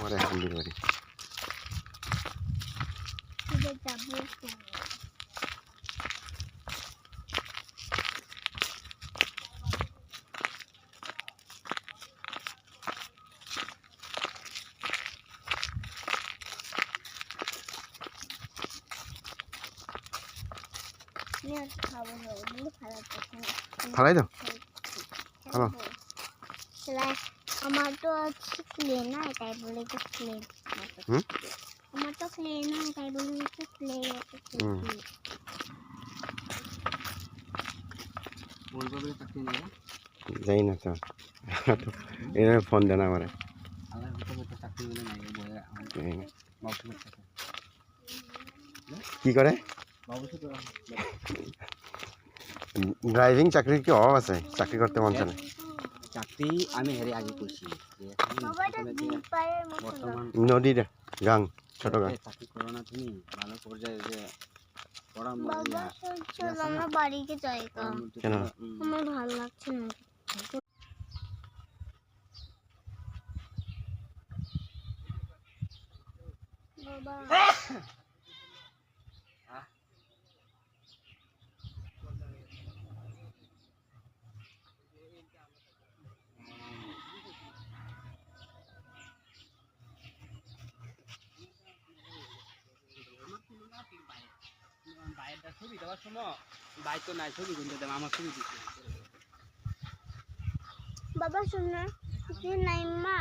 পরে হান্ডির বাড়ি ফালাই দাও হ্যালো আমার তো ক্লে না তাই বলে তো ক্লে আমার তো ক্লে না তাই বলে তো ক্লে যাই না তো এর ফোন দেন আমার কি করে ড্রাইভিং চাকরির কি অভাব আছে চাকরি করতে মন চায় চাকরি আমি হেরে আগে করছি বর্তমান নদীর গাং ছোট গাং চাকরি করো না তুমি ভালো পর্যায়ে যে আমরা বাড়িতে যাই কেন আমার ভালো লাগছে না বাবা বাইরেটা ছবি দেওয়ার সময় বাইর তো নাই ছবি কিনতে দেব আমার ছবি দিচ্ছে বাবা শুনে নাই মা